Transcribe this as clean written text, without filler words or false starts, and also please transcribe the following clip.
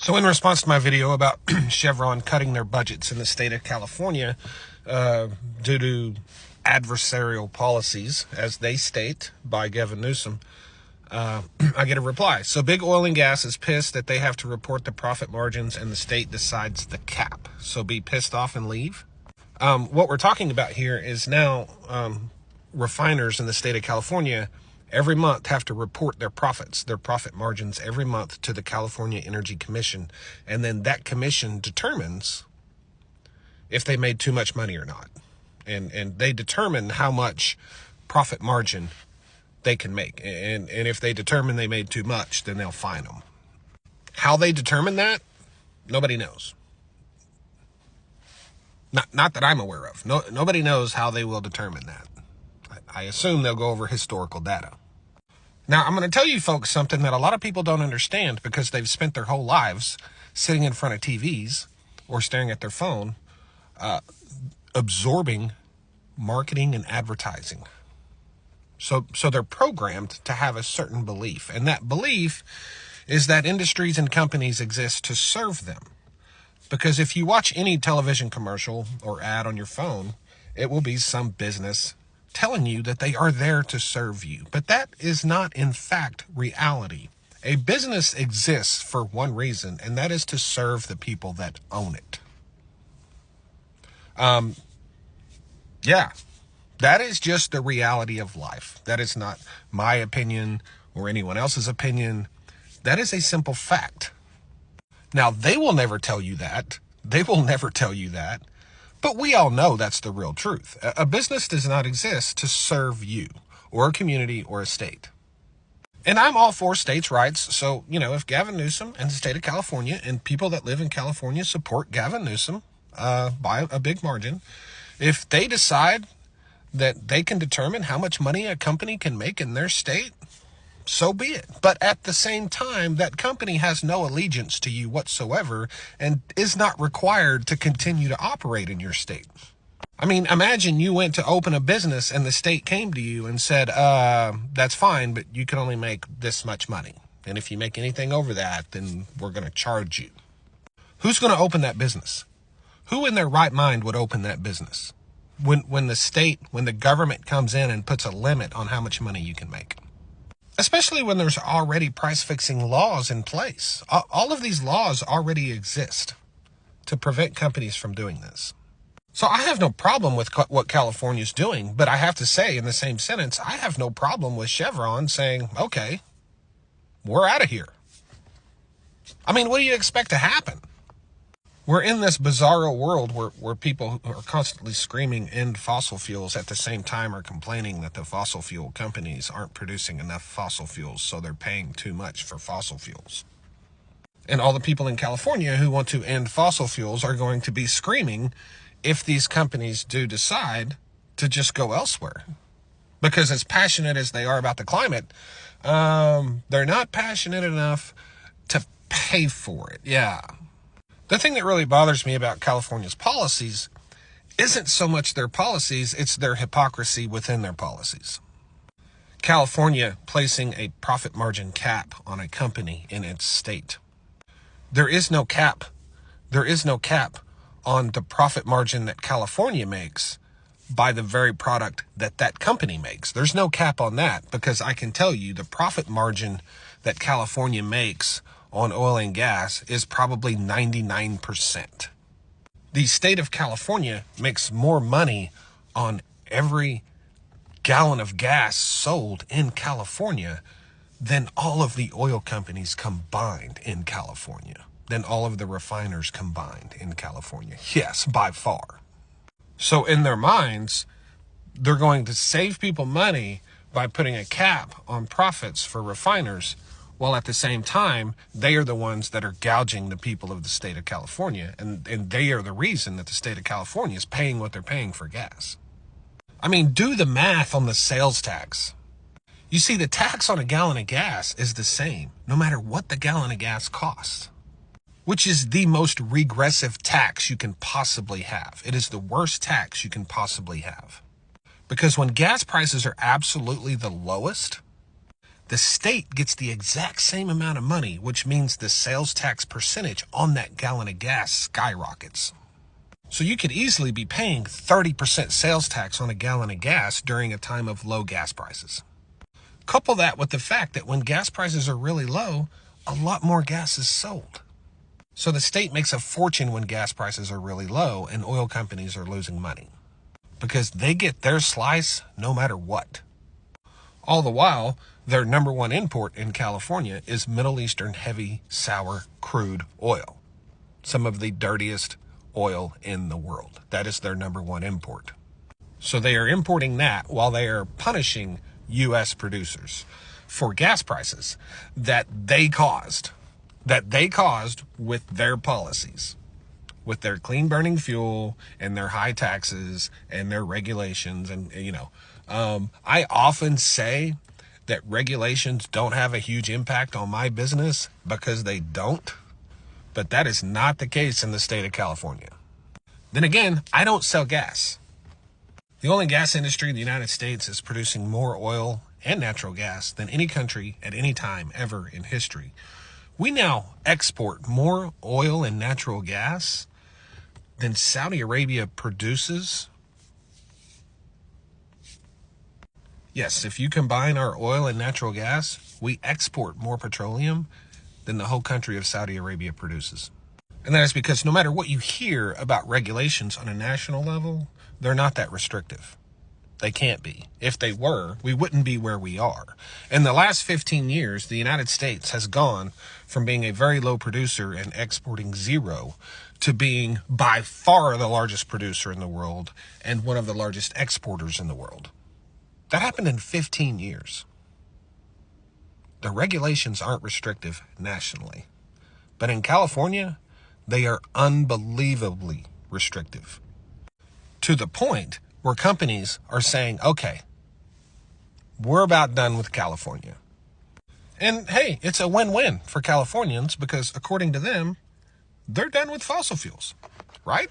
So in response to my video about Chevron cutting their budgets in the state of California due to adversarial policies, as they state, by Gavin Newsom, I get a reply. So big oil and gas is pissed that they have to report the profit margins and the state decides the cap. So be pissed off and leave. What we're talking about here is now refiners in the state of California every month have to report their profits, their profit margins every month to the California Energy Commission. And then that commission determines if they made too much money or not. And they determine how much profit margin they can make. And if they determine they made too much, then they'll fine them. How they determine that, nobody knows. Not that I'm aware of. Nobody knows how they will determine that. I assume they'll go over historical data. Now, I'm going to tell you folks something that a lot of people don't understand because they've spent their whole lives sitting in front of TVs or staring at their phone, absorbing marketing and advertising. So they're programmed to have a certain belief. And that belief is that industries and companies exist to serve them. Because if you watch any television commercial or ad on your phone, it will be some business telling you that they are there to serve you. But that is not, in fact, reality. A business exists for one reason, and that is to serve the people that own it. Yeah, that is just the reality of life. That is not my opinion or anyone else's opinion. That is a simple fact. Now, they will never tell you that. They will never tell you that. But we all know that's the real truth. A business does not exist to serve you or a community or a state. And I'm all for states' rights. So, if Gavin Newsom and the state of California and people that live in California support Gavin Newsom by a big margin, if they decide that they can determine how much money a company can make in their state, so be it. But at the same time, that company has no allegiance to you whatsoever and is not required to continue to operate in your state. I mean, imagine you went to open a business and the state came to you and said, that's fine, but you can only make this much money. And if you make anything over that, then we're going to charge you. Who's going to open that business? Who in their right mind would open that business? When the government comes in and puts a limit on how much money you can make. Especially when there's already price-fixing laws in place. All of these laws already exist to prevent companies from doing this. So I have no problem with what California's doing, but I have to say in the same sentence, I have no problem with Chevron saying, okay, we're out of here. I mean, what do you expect to happen? We're in this bizarro world where people are constantly screaming end fossil fuels at the same time are complaining that the fossil fuel companies aren't producing enough fossil fuels, so they're paying too much for fossil fuels. And all the people in California who want to end fossil fuels are going to be screaming if these companies do decide to just go elsewhere. Because as passionate as they are about the climate, they're not passionate enough to pay for it. Yeah. The thing that really bothers me about California's policies isn't so much their policies, it's their hypocrisy within their policies. California placing a profit margin cap on a company in its state. There is no cap. There is no cap on the profit margin that California makes by the very product that company makes. There's no cap on that because I can tell you the profit margin that California makes on oil and gas is probably 99%. The state of California makes more money on every gallon of gas sold in California than all of the oil companies combined in California, than all of the refiners combined in California. Yes, by far. So in their minds, they're going to save people money by putting a cap on profits for refiners, while at the same time, they are the ones that are gouging the people of the state of California, and they are the reason that the state of California is paying what they're paying for gas. I mean, do the math on the sales tax. You see, the tax on a gallon of gas is the same, no matter what the gallon of gas costs, which is the most regressive tax you can possibly have. It is the worst tax you can possibly have. Because when gas prices are absolutely the lowest, the state gets the exact same amount of money, which means the sales tax percentage on that gallon of gas skyrockets. So you could easily be paying 30% sales tax on a gallon of gas during a time of low gas prices. Couple that with the fact that when gas prices are really low, a lot more gas is sold. So the state makes a fortune when gas prices are really low and oil companies are losing money, because they get their slice no matter what. All the while, their number one import in California is Middle Eastern heavy sour crude oil, some of the dirtiest oil in the world. That is their number one import. So they are importing that while they are punishing U.S. producers for gas prices that they caused with their policies, with their clean burning fuel and their high taxes and their regulations. And, I often say that regulations don't have a huge impact on my business, because they don't. But that is not the case in the state of California. Then again, I don't sell gas. The oil and gas industry in the United States is producing more oil and natural gas than any country at any time ever in history. We now export more oil and natural gas than Saudi Arabia produces. Yes, if you combine our oil and natural gas, we export more petroleum than the whole country of Saudi Arabia produces. And that is because no matter what you hear about regulations on a national level, they're not that restrictive. They can't be. If they were, we wouldn't be where we are. In the last 15 years, the United States has gone from being a very low producer and exporting zero to being by far the largest producer in the world and one of the largest exporters in the world. That happened in 15 years. The regulations aren't restrictive nationally, but in California, they are unbelievably restrictive, to the point where companies are saying, okay, we're about done with California. And hey, it's a win-win for Californians, because according to them, they're done with fossil fuels, right?